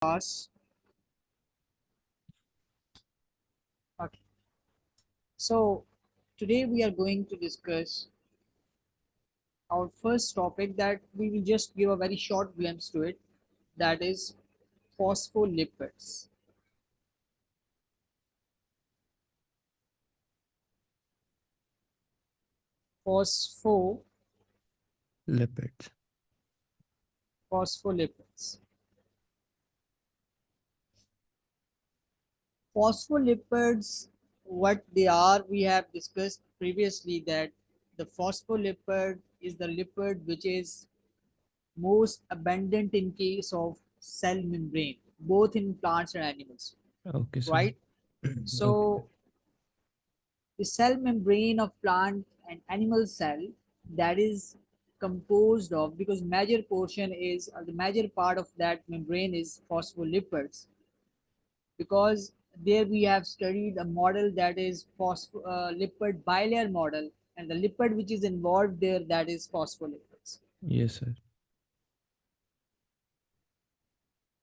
class. Okay. So today we are going to discuss our first topic that we will just give a very short glimpse to it. That is phospholipids. Phospho Lipids. phospholipids. Phospholipids, what they are, we have discussed previously that the phospholipid is the lipid which is most abundant in case of cell membrane, both in plants and animals, Okay, sir. right? Okay. So the cell membrane of plant and animal cell, that is composed of, because major portion is the major part of that membrane is phospholipids, because there we have studied a model that is phospholipid bilayer model, and the lipid which is involved there, that is phospholipids. Yes, sir.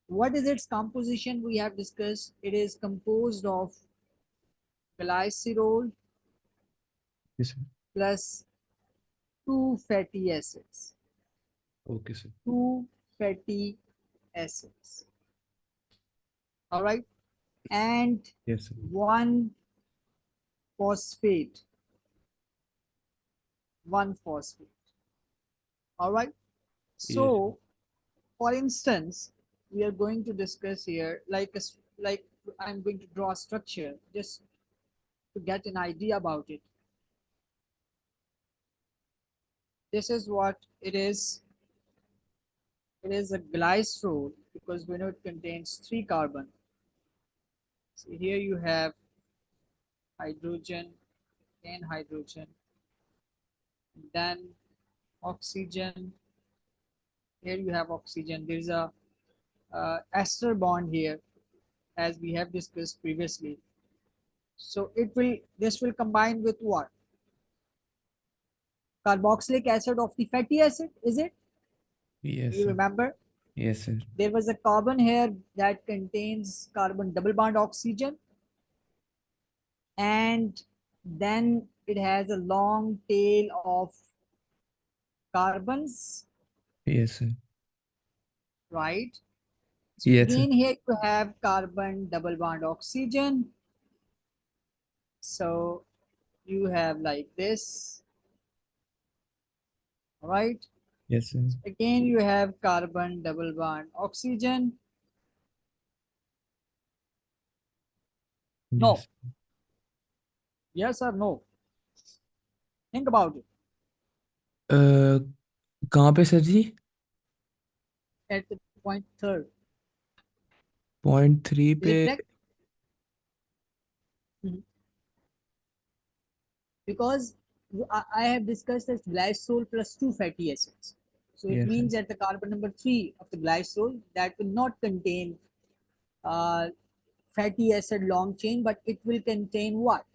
What is its composition? We have discussed it is composed of glycerol Yes, sir. plus two fatty acids. Okay, sir. Two fatty acids. All right. And Yes, sir. one phosphate. One phosphate. All right. Yes. So, for instance, we are going to discuss here like I'm going to draw a structure just to get an idea about it. This is what it is. It is a glycerol because we know it contains three carbon. So here you have hydrogen and hydrogen, then oxygen. Here you have oxygen. There is a ester bond here, as we have discussed previously. So this will combine with what? Carboxylic acid of the fatty acid, is it? Do Yes, you sir. remember? Yes, sir. There was a carbon here that contains carbon double bond oxygen, and then it has a long tail of carbons, Yes, sir. right? So Yes, sir. again here you have carbon double bond oxygen. So you have like this, right? Yes, sir. Again you have carbon double bond oxygen. No, Yes. yes or no? Think about it. Uh, कहाँ पे sir ji? At the point third, .3 is पे. it correct? Mhm. Because I have discussed that glycerol plus two fatty acids. So it Yes, sir. means that the carbon number three of the glycerol that will not contain uh, fatty acid long chain, but it will contain what?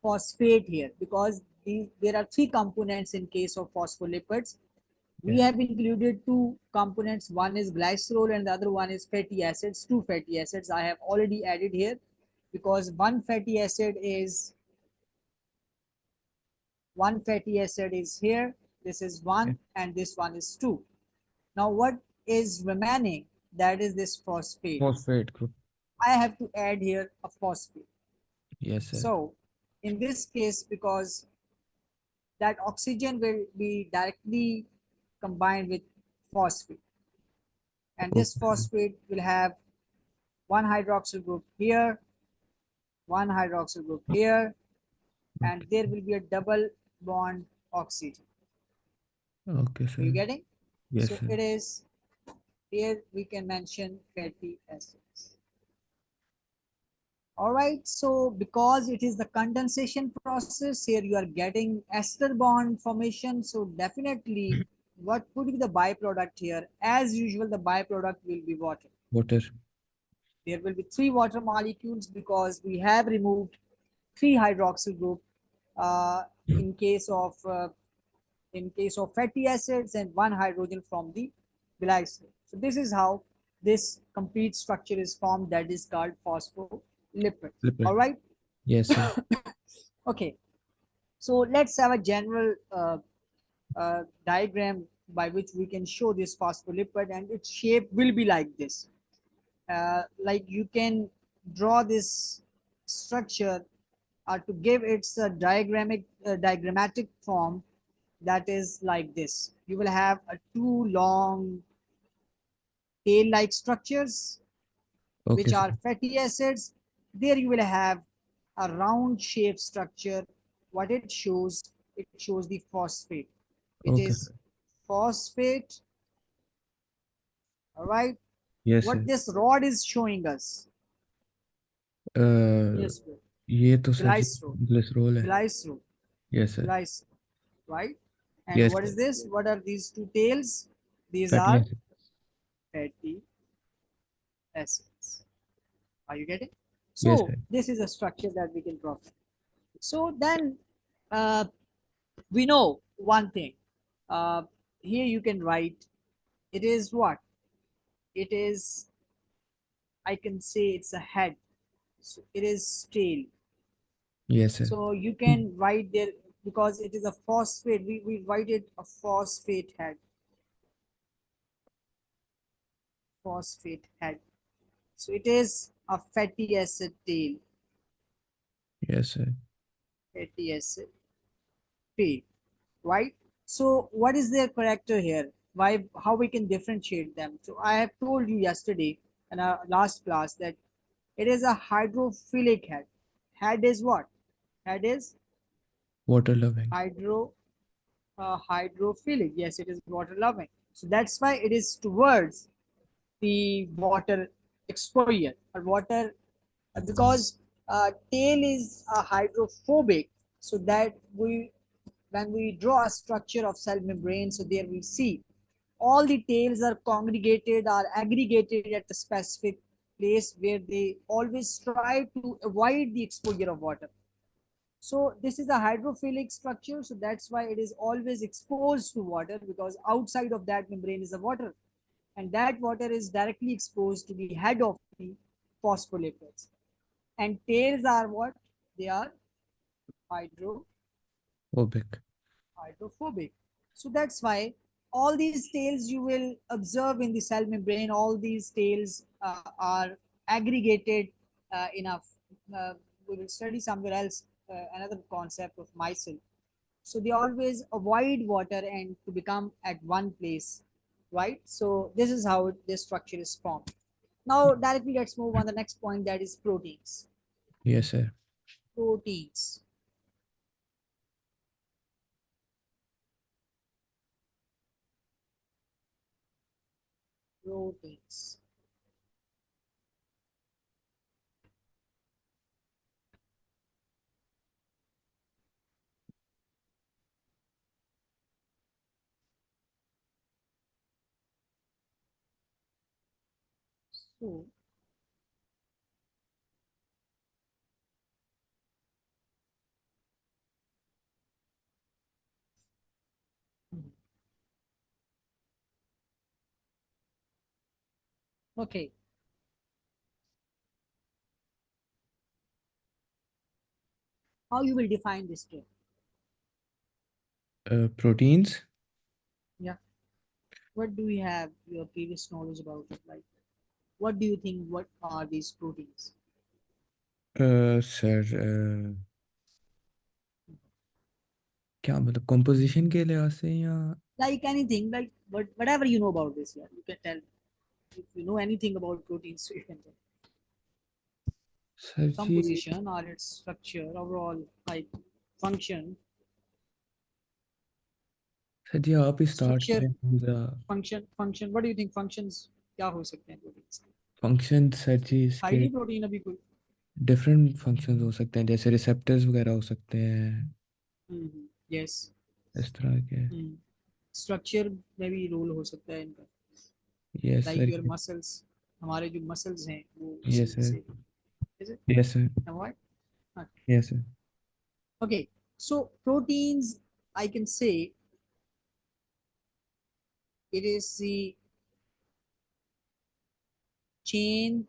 Phosphate here, because there are three components in case of phospholipids. We Yes. have included two components. One is glycerol and the other one is fatty acids. Two fatty acids I have already added here, because one fatty acid is here, this is Yes. one, and this one is two. Now what is remaining? That is this phosphate. Phosphate group. I have to add here a phosphate. Yes, sir. So in this case, because that oxygen will be directly combined with phosphate, and this Okay, sir. phosphate will have one hydroxyl group here, one hydroxyl group here, and Okay. there will be a double bond oxygen. Okay, Are you sir. getting? Yes, So sir. it is, here we can mention fatty acids. All right, so because it is the condensation process, here you are getting ester bond formation. So definitely, what would be the byproduct here? As usual, the byproduct will be water. Water. There will be three water molecules because we have removed three hydroxyl group uh, in case of fatty acids, and one hydrogen from the glycerol. So this is how this complete structure is formed, that is called phospholipid. All Lipid. right. Yes, sir. Okay, so let's have a general diagram by which we can show this phospholipid, and its shape will be like this. Like you can draw this structure to give its diagrammatic form, that is like this. You will have two long tail-like structures Okay, which sir. are fatty acids. There you will have a round shaped structure. What it shows? It shows the phosphate. It Okay, is sir. phosphate. All right. Yes, What sir. this rod is showing us? Uh, Yes, bro. ये तो sir जी Glycerol. Glycerol है. Glycerol. Yes, sir. Glycerol. Right. And Yes, what sir. is this? What are these two tails? These Fatty are acid. fatty acids. Are you getting? Yes, So sir. this is a structure that we can draw. So then uh, we know one thing. Uh, Here you can write. It is what? It is. I can say it's a head. So it is tail. Yes, sir. So you can write there because it is a phosphate. We write it a phosphate head. Phosphate head. So it is a fatty acid tail. Yes, sir. Fatty acid tail. Right? So what is their character here? Why? How we can differentiate them? So I have told you yesterday in our last class that it is a hydrophilic head. Head is what? Head is Water loving. hydro hydrophilic. Yes, it is water loving. So that's why it is towards the water exposure or water because tail is hydrophobic. So that we when we draw a structure of cell membrane, so there we see all the tails are congregated or aggregated at a specific place where they always try to avoid the exposure of water. So this is a hydrophilic structure, so that's why it is always exposed to water because outside of that membrane is the water, and that water is directly exposed to the head of the phospholipids. And tails are what? They are hydro Phobic. hydrophobic. So that's why all these tails you will observe in the cell membrane, all these tails are aggregated enough. Uh, we will study somewhere else another concept of micelle. So they always avoid water and to become at one place, right? So this is how this structure is formed. Now directly let's move on the next point, that is proteins. Yes, sir. Proteins. Proteins. So okay, how you will define this term? Proteins. Yeah. What do you have your previous knowledge about it? Like, what do you think? What are these proteins? Sir क्या मतलब composition के लिहाज से या Like anything, like whatever you know about this, yeah, you can tell. If you know anything about proteins, you can tell. Sir ji Composition or its structure, overall, like function, sir ji आप ही start structure, करें पूरा. function. What do you think functions? क्या हो सकते हैं proteins? Function sir जी खाई इसके नहीं protein अभी कोई? डिफरेंट फंक्शंस हो सकते हैं जैसे रिसेप्टर्स वगैरह हो सकते हैं Yes. इस तरह के. स्ट्रक्चर में भी रोल हो सकता है इनका. Yes like sir. Your muscles, हमारे जो मसल्स हैं वो यस उसी सर. से. is it? Yes sir. Am I? Yes sir. Okay, so proteins, I can say it is the chain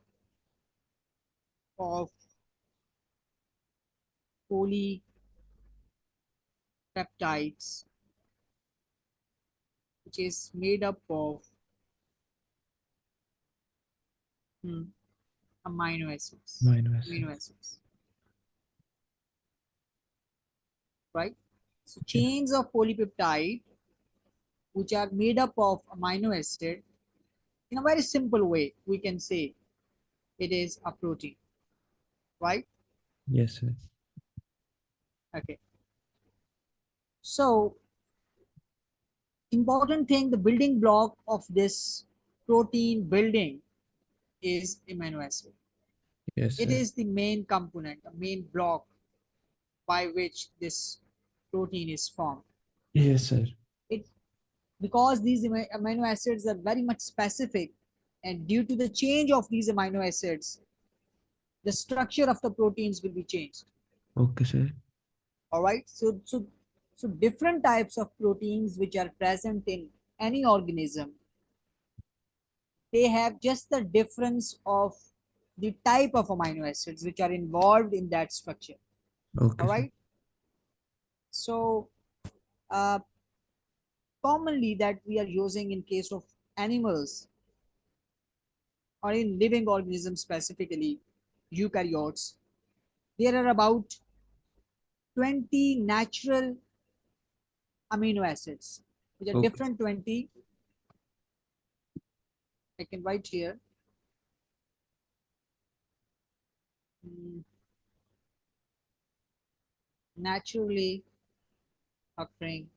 of polypeptides which is made up of hmm, amino acids. Amino Amino acids. acids, right? So Yes. chains of polypeptide which are made up of amino acid, in a very simple way, we can say it is a protein, right? Yes, sir. Okay. So important thing, the building block of this protein building is amino acid. Yes, It sir. is the main component, the main block by which this protein is formed. Yes, sir. It because these amino acids are very much specific, and due to the change of these amino acids, the structure of the proteins will be changed. Okay, sir. All right. So different types of proteins which are present in any organism, they have just the difference of the type of amino acids which are involved in that structure. Okay, All sir. right. So uh, commonly that we are using in case of animals or in living organisms, specifically eukaryotes, there are about 20 natural amino acids which are Okay. different. 20, I can write here. mm, Naturally occurring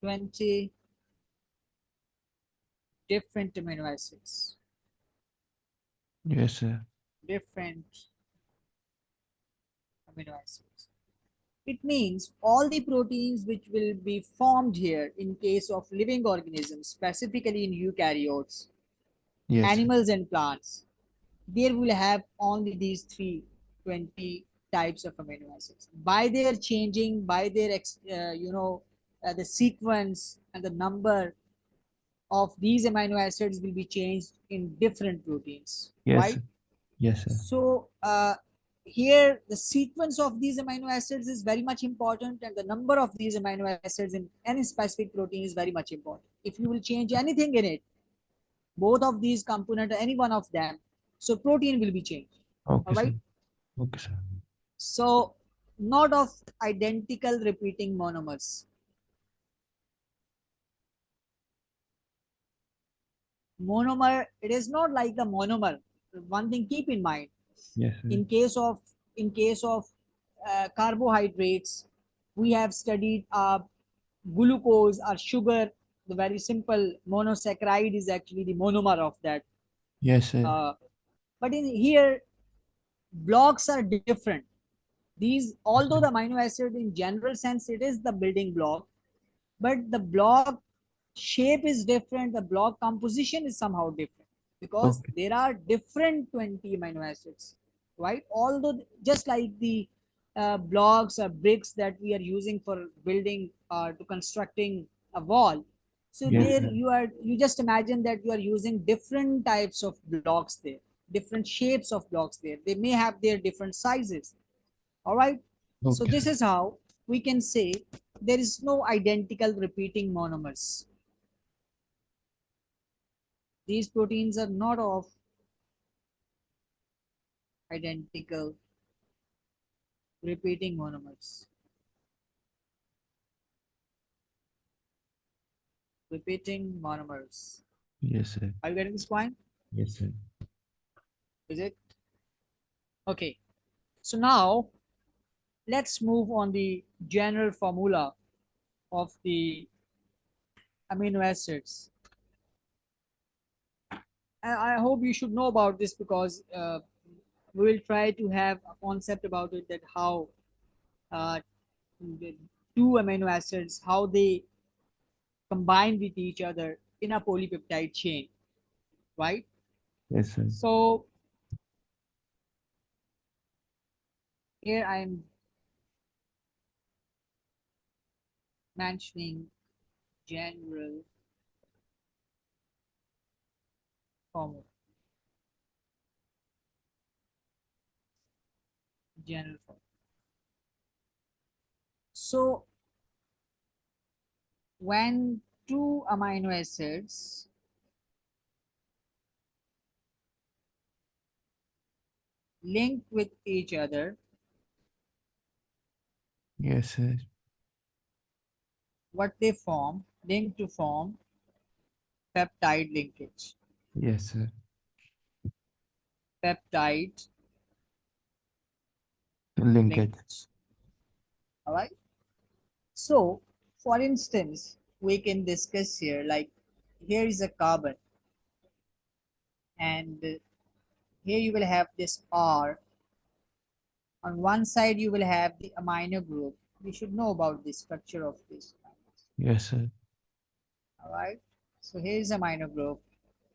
20 different amino acids. Yes, sir. Different amino acids. It means all the proteins which will be formed here in case of living organisms, specifically in eukaryotes, Yes, sir. animals and plants, there will have only these 320 types of amino acids. By their changing, by their, the sequence and the number of these amino acids will be changed in different proteins, Yes, right? sir. Yes, sir. So here the sequence of these amino acids is very much important, and the number of these amino acids in any specific protein is very much important. If you will change anything in it, both of these components, any one of them, so protein will be changed. All Okay, sir. right. Okay, sir. So not of identical repeating monomers. Monomer, it is not like the monomer. One thing keep in mind, Yes, sir. in case of carbohydrates, we have studied glucose or sugar. The very simple monosaccharide is actually the monomer of that. Yes, sir. uh, but in here, blocks are different. These, Yes, although sir. the amino acid in general sense it is the building block, but the block shape is different, the block composition is somehow different, because Okay. there are different 20 amino acids, right? Although just like the blocks or bricks that we are using for building to constructing a wall, so Yes, there sir. you just imagine that you are using different types of blocks there, different shapes of blocks there, they may have their different sizes. All right. So Okay, this sir. is how we can say there is no identical repeating monomers. These proteins are not of identical repeating monomers. Repeating monomers. Yes, sir. Are you getting this point? Yes, sir. Is it? Okay. So now let's move on the general formula of the amino acids. I hope you should know about this, because we will try to have a concept about it, that how uh, the two amino acids, how they combine with each other in a polypeptide chain, right? Yes, sir. So here I'm mentioning general formula, general formula. So when two amino acids link with each other, Yes, sir. what they form, link to form peptide linkage. Yes, sir. Peptide Linkage. linkage. All right. So, for instance, we can discuss here like here is a carbon, and here you will have this R. On one side, you will have the amino group. We should know about the structure of this. Yes, sir. All right. So here is amino group.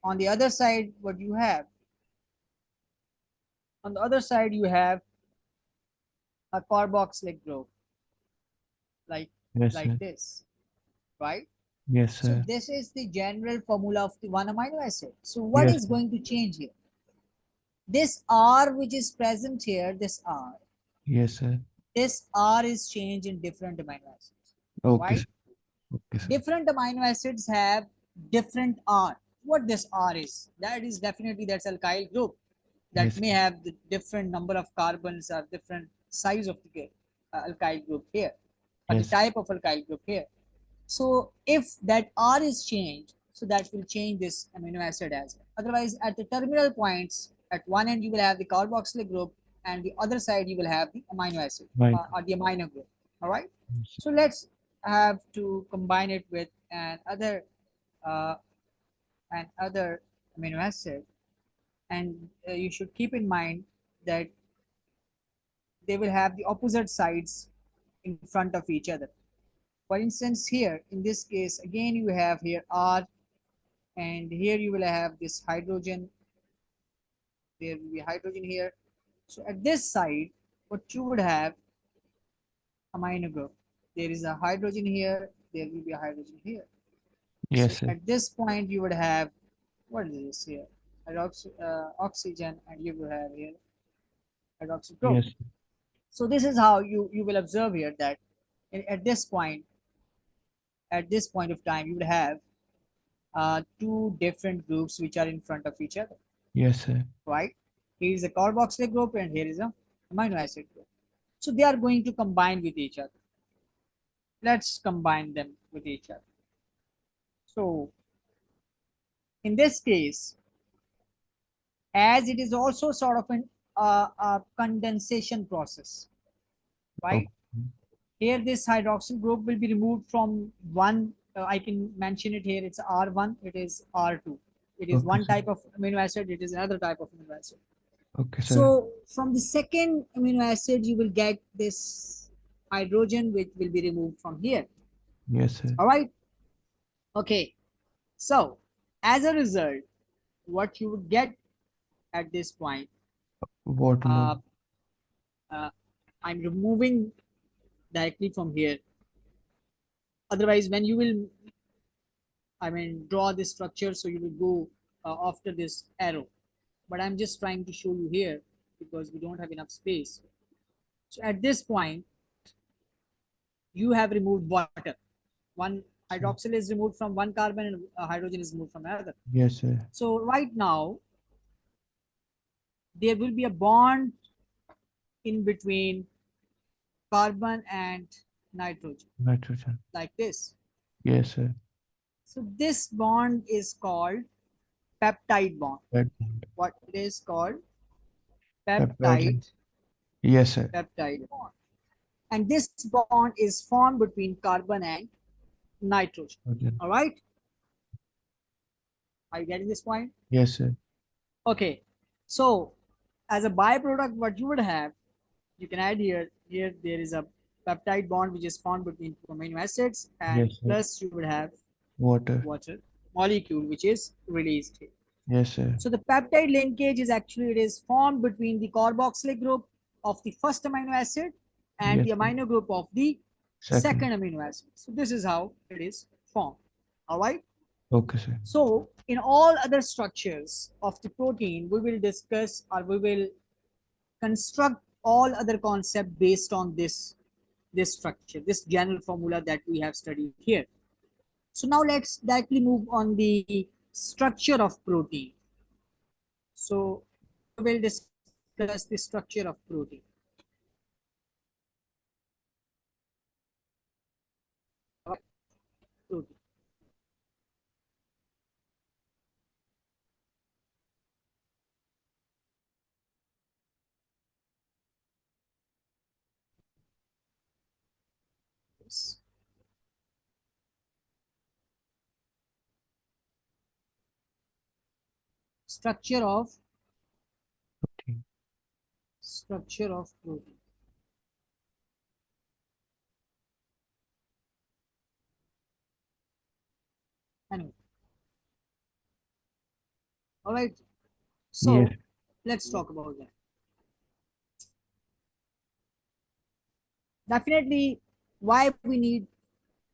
On the other side, what you have? On the other side, you have a carboxylic group, like Yes, like sir. this, right? Yes, So sir. this is the general formula of the one amino acid. So what Yes, is sir. going to change here? This R which is present here, Yes, sir. this R is changed in different amino acids. Okay, Why? sir. Okay, sir. Different amino acids have different R. What this R is? That is definitely that's alkyl group that Yes, may have the different number of carbons or different size of the alkyl group here, or the yes, type of alkyl group here. So if that R is changed, so that will change this amino acid as well. Otherwise, at the terminal points, at one end you will have the carboxylic group, and the other side you will have the amino acid right. or the amino group. All right. Yes, So let's have to combine it with uh, an other amino acid, and you should keep in mind that they will have the opposite sides in front of each other. For instance, here in this case, again you have here R, and here you will have this hydrogen. There will be hydrogen here. So at this side, what you would have amino group. There is a hydrogen here. There will be a hydrogen here. yes, So sir. at this point, you would have what is this here? Oxygen, and you will have here hydroxy group. Yes, So this is how you will observe here that at this point of time, you would have two different groups which are in front of each other, yes, sir. right? Here is a carboxylic group and here is a amino acid group. So they are going to combine with each other. Let's combine them with each other. So in this case, as it is also sort of a condensation process, right? Okay. Here this hydroxyl group will be removed from one, I can mention it here, it's R1, it is R2. It is Okay, one sir. type of amino acid, it is another type of amino acid. Okay, sir. So from the second amino acid, you will get this hydrogen which will be removed from here. Yes, sir. All right. Okay. So as a result, what you would get at this point, What more? uh, uh, I'm removing directly from here. Otherwise, when you will, I mean, draw this structure, so you will go after this arrow. But I'm just trying to show you here because we don't have enough space. So at this point, you have removed water. One Sir. hydroxyl is removed from one carbon and hydrogen is removed from another. Yes, sir. So right now, there will be a bond in between carbon and nitrogen, Nitrogen. like this. Yes, sir. So this bond is called peptide bond. Red bond. What it is called? Peptide link. Peptide, Yes, sir. peptide bond. And this bond is formed between carbon and nitrogen. Nitrogen. All right? Are you getting this point? Yes, sir. Okay. So as a byproduct, what you would have, you can add here. Here there is a peptide bond which is formed between two amino acids, and Yes, sir. plus you would have Water. water molecule which is released here. Yes, sir. So the peptide linkage is actually it is formed between the carboxylic group of the first amino acid and Yes, the sir. amino group of the Second. second amino acid. So this is how it is formed. All right. Okay, sir. So in all other structures of the protein, we will discuss or we will construct all other concept based on this structure, this general formula that we have studied here. So now let's directly move on the structure of protein. So we will discuss the structure of protein. Protein. Yes. Structure of Okay. structure of protein. Anyway, all right. Yes. So let's talk about that. Definitely, why we need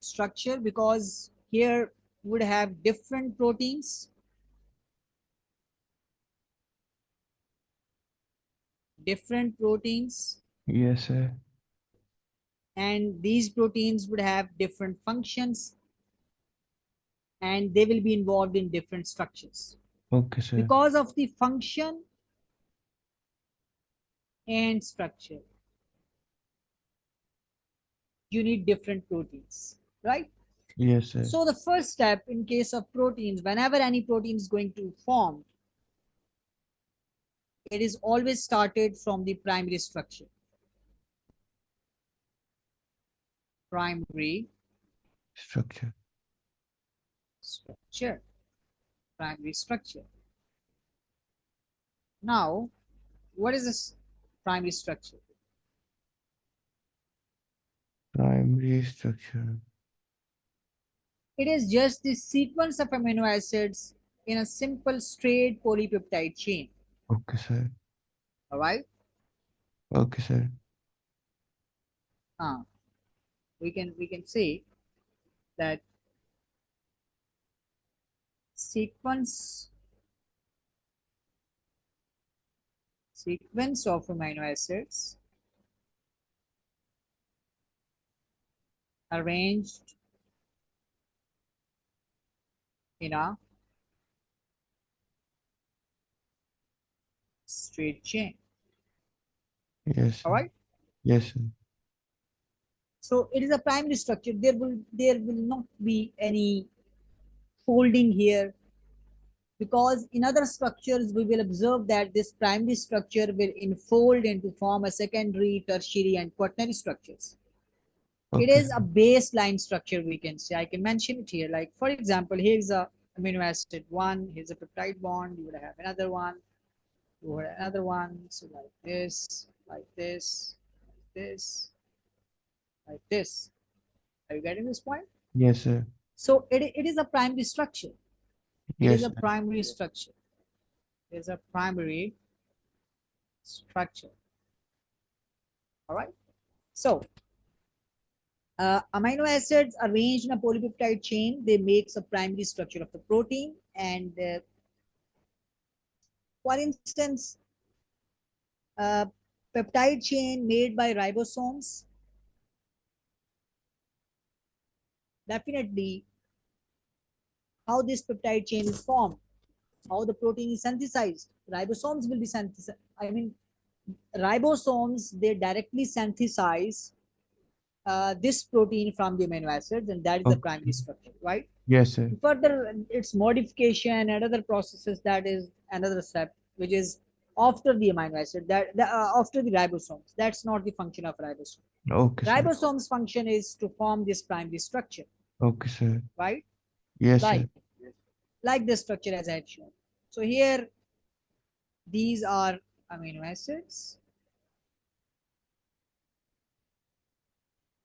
structure, because here would have different proteins, Yes, sir. and these proteins would have different functions, and they will be involved in different structures. Okay, sir. Because of the function and structure, you need different proteins, right? Yes, sir. So the first step in case of proteins, whenever any protein is going to form, it is always started from the primary structure. Primary Structure. structure. Primary structure. Now, what is this primary structure? Primary structure. It is just the sequence of amino acids in a simple straight polypeptide chain. Okay, sir. All right. Okay, sir. Uh, we can say that sequence sequence of amino acids arranged in a straight chain. Yes, All sir. right. Yes, sir. So it is a primary structure. There will not be any folding here, because in other structures we will observe that this primary structure will enfold into form a secondary, tertiary, and quaternary structures. It Okay, is a sir. baseline structure, we can say. I can mention it here. Like for example, here's a amino acid one, here's a peptide bond, you would have another one, you would have another one. So like this, like this, like this, like this. Are you getting this point? Yes, sir. So it is a primary structure. It is Yes, a sir. primary structure. It is a primary structure. All right. So amino acids arranged in a polypeptide chain, they makes a primary structure of the protein. And for instance, uh, peptide chain made by ribosomes, definitely how this peptide chain is formed, how the protein is synthesized. Ribosomes will be synthesized. I mean, ribosomes, they directly synthesize this protein from the amino acids, and that is the primary Okay. structure, right? Yes, sir. Further, its modification and other processes, that is another step, which is after the amino acid, after the ribosomes. That's not the function of ribosome. Okay, sir. Ribosomes function is to form this primary structure, Okay, sir. right? Yes, like sir. like this structure as I have shown. So here these are amino acids,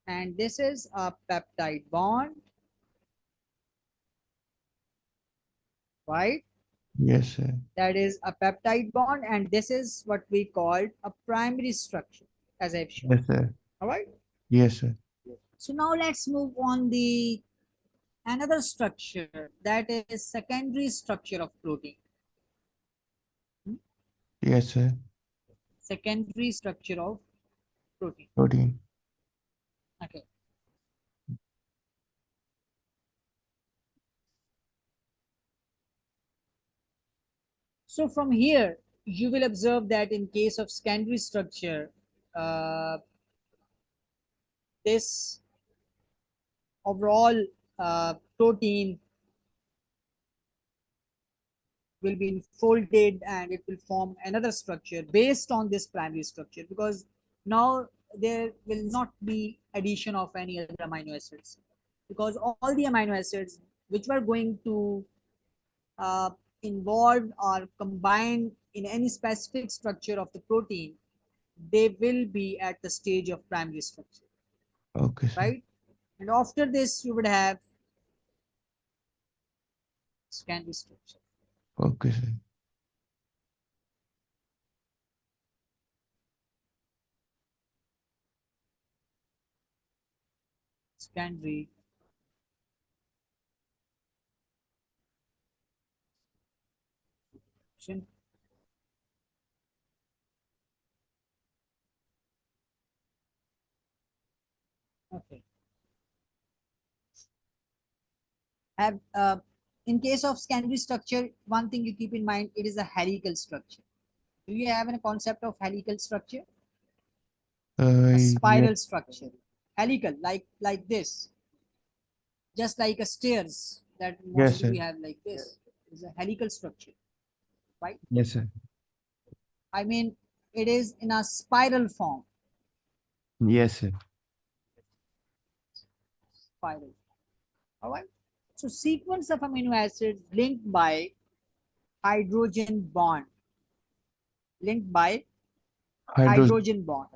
and this is a peptide bond, right? Yes, sir. That is a peptide bond, and this is what we called a primary structure, as I've shown. Yes, sir. All right. Yes, sir. So now let's move on the another structure that is secondary structure of protein. Hmm? Yes, sir. Secondary structure of protein. Protein. Okay. So from here, you will observe that in case of secondary structure, uh, this overall protein will be enfolded and it will form another structure based on this primary structure, because now there will not be addition of any other amino acids, because all the amino acids which were going to uh, involved or combined in any specific structure of the protein, they will be at the stage of primary structure, Okay, sir. right? And after this, you would have secondary structure. Okay, sir. Secondary. Okay. Have in case of secondary structure, one thing you keep in mind, it is a helical structure. Do you have a concept of helical structure? A Yes. spiral structure. Helical, like this, just like a stairs that Yes, mostly sir. we have like this. Is a helical structure, right? Yes, sir. I mean, it is in a spiral form. Yes, sir. Spiral. All right. So sequence of amino acids linked by hydrogen bond. Linked by Hydrogen. hydrogen bond.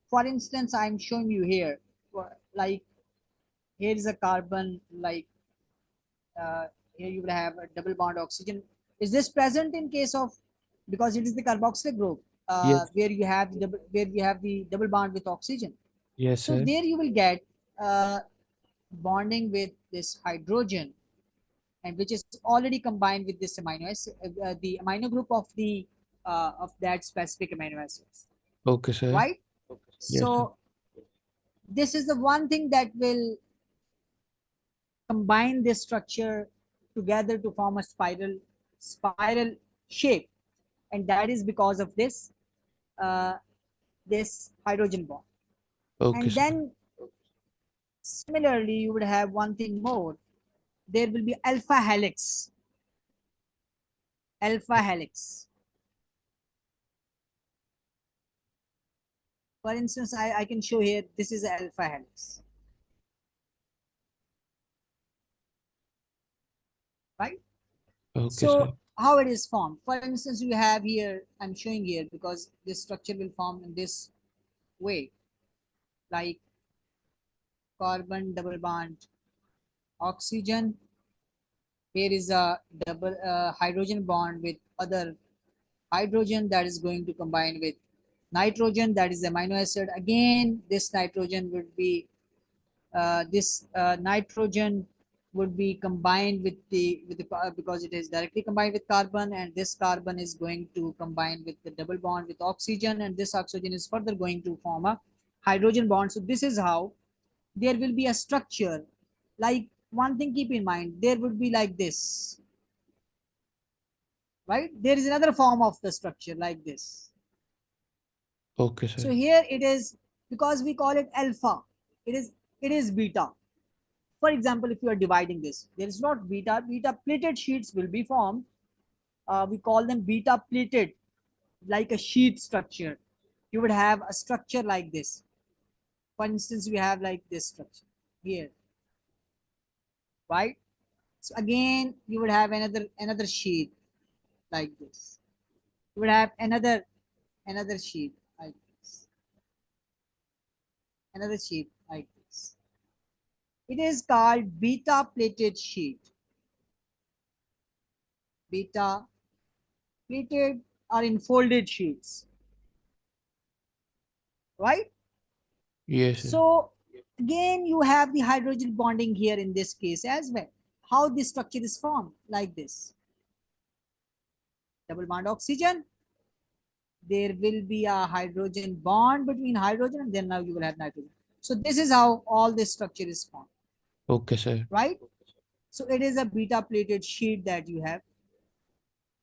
For instance, I'm showing you here. Like here is a carbon. Like uh, here you will have a double bond oxygen. Is this present in case of, because it is the carboxyl group Yes. where you have the double bond with oxygen. Yes, So sir. there you will get bonding with this hydrogen, and which is already combined with this amino acid, the amino group of that specific amino acids, Okay, sir. right? Yes, sir. So this is the one thing that will combine this structure together to form a spiral shape, and that is because of uh, this hydrogen bond. Okay, And sir. then similarly, you would have one thing more. There will be alpha helix. Alpha helix. For instance, I can show here. This is alpha helix, right? Okay, sir. So how it is formed? For instance, you have here. I'm showing here because this structure will form in this way, like carbon double bond oxygen. Here is a double hydrogen bond with other hydrogen that is going to combine with nitrogen, that is amino acid. Again, this nitrogen would be this nitrogen would be combined with the because it is directly combined with carbon, and this carbon is going to combine with the double bond with oxygen, and this oxygen is further going to form a hydrogen bond. So this is how there will be a structure. Like one thing keep in mind, there would be like this, right? There is another form of the structure like this. Okay, So sir. here it is, because we call it alpha, it is beta. For example, if you are dividing this, there is not beta plated sheets will be formed. We call them beta plated, like a sheet structure. You would have a structure like this. For instance, we have like this structure here, right? So again, you would have another sheet like this. You would have another sheet like this, another sheet like this. It is called beta plated sheet. Beta plated or enfolded sheets, right? Yes, sir. So Again, you have the hydrogen bonding here in this case as well. How this structure is formed like this. Double bond oxygen. There will be a hydrogen bond between hydrogen and then now you will have nitrogen. So this is how all this structure is formed, okay sir. right? So it is a beta plated sheet that you have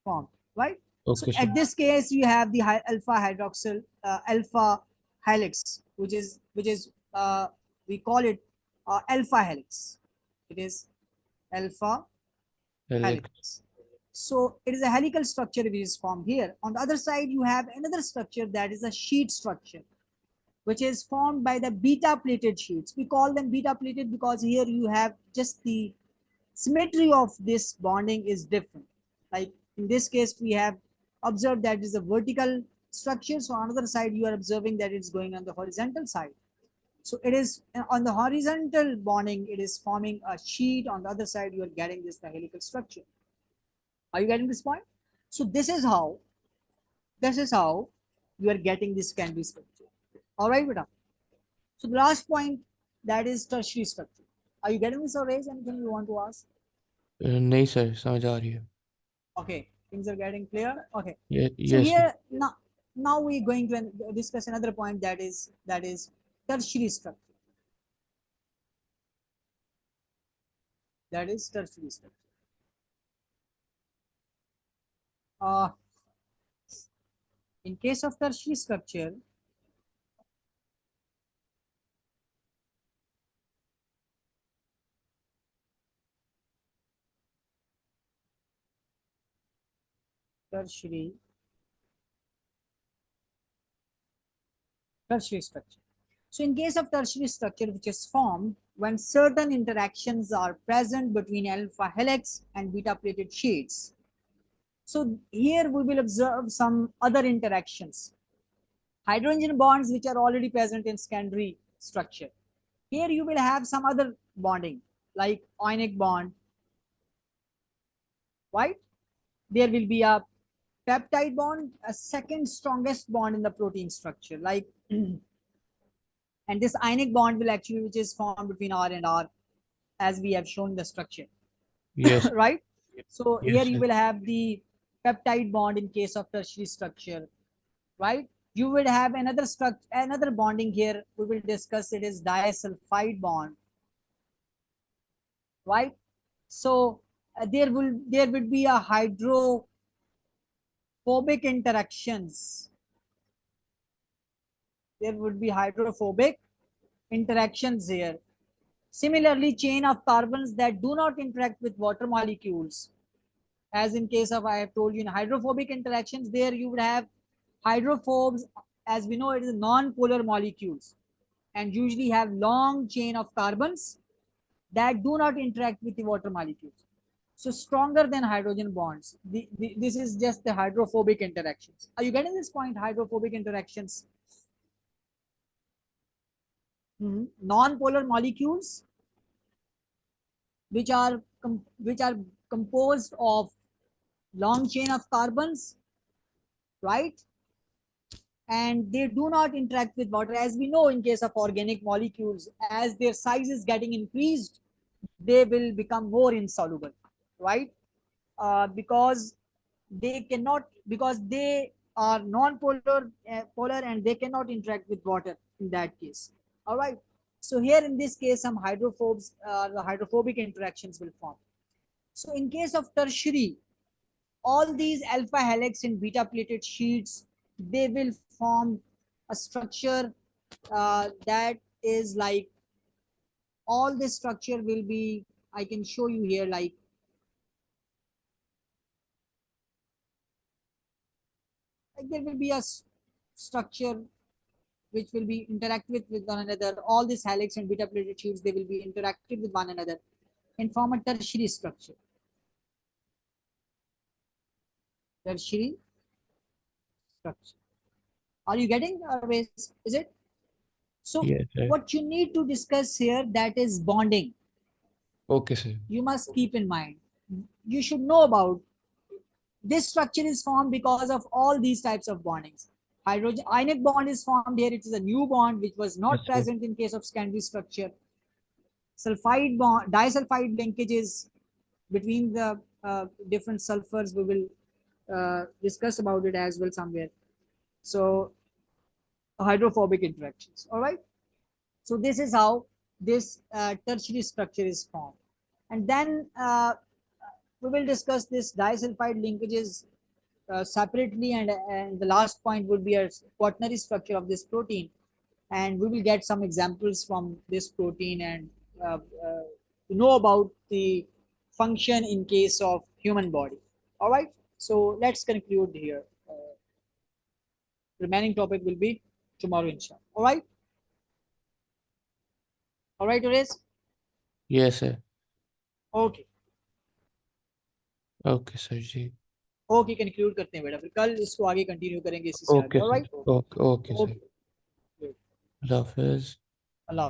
formed, right? So okay at sir. this case, you have the alpha hydroxyl alpha helix, which is we call it alpha helix. It is alpha helix. helix. So it is a helical structure which is formed here. On the other side, you have another structure that is a sheet structure, which is formed by the beta plated sheets. We call them beta plated because here you have just the symmetry of this bonding is different. Like in this case, we have observed that is a vertical structure. So on the other side, you are observing that it's going on the horizontal side. So it is on the horizontal bonding, it is forming a sheet. On the other side, you are getting this the helical structure. Are you getting this point? So this is how you are getting this secondary structure. All right, beta. So the last point, that is tertiary structure. Are you getting this or raise anything you want to ask? नहीं sir, समझ आ रही है. Okay, things are getting clear. Okay, ये so yes sir. here now we're going to discuss another point, that is tertiary structure. That is tertiary structure. Uh, in case of tertiary structure, tertiary tertiary structure. So in case of tertiary structure, which is formed when certain interactions are present between alpha helix and beta plated sheets. So here we will observe some other interactions. Hydrogen bonds which are already present in secondary structure. Here you will have some other bonding like ionic bond, right? There will be a peptide bond, a second strongest bond in the protein structure, like and this ionic bond will actually which is formed between R and R as we have shown the structure, yes. right? So here yes you sir. will have the peptide bond in case of tertiary structure, right? You will have another structure, another bonding here. We will discuss it is disulfide bond, right? So there would be a hydrophobic interactions. There would be hydrophobic interactions here. Similarly, chain of carbons that do not interact with water molecules, as in case of I have told you in hydrophobic interactions, there you would have hydrophobes. As we know, it is non-polar molecules and usually have long chain of carbons that do not interact with the water molecules. So stronger than hydrogen bonds. This is just the hydrophobic interactions. Are you getting this point? Hydrophobic interactions. Non-polar molecules which are composed of long chain of carbons, right? And they do not interact with water. As we know, in case of organic molecules, as their size is getting increased, they will become more insoluble, right? Because they are non-polar polar and they cannot interact with water in that case. All right. So here in this case, some the hydrophobic interactions will form. So in case of tertiary, all these alpha helix and beta plated sheets, they will form a structure that is like all this structure will be, I can show you here, like there will be a structure which will be interactive with one another. All these helix and beta plated sheets, they will be interactive with one another and form a tertiary structure. Tertiary structure. Are you getting is it? So yes sir. what you need to discuss here, that is bonding. Okay sir. You must keep in mind. You should know about this structure is formed because of all these types of bondings. Hydrogen ionic bond is formed here. It is a new bond which was Yes, not sir. present in case of secondary structure. Sulfide bond, disulfide linkages between the different sulfurs. We will discuss about it as well somewhere. So hydrophobic interactions. All right. So this is how this tertiary structure is formed, and then we will discuss this disulfide linkages separately, and the last point would be a quaternary structure of this protein, and we will get some examples from this protein and uh, uh, to know about the function in case of human body. All right, so let's conclude here. Remaining topic will be tomorrow, inshallah. All right, Ores. Yes, sir. Okay. Okay sir ji. Okay, conclude करते हैं बेटा, फिर कल इसको आगे continue करेंगे इसी से आगे. Okay alright. Sir. Okay okay sir. Okay. अल्लाह हाफिज़. अल्लाह.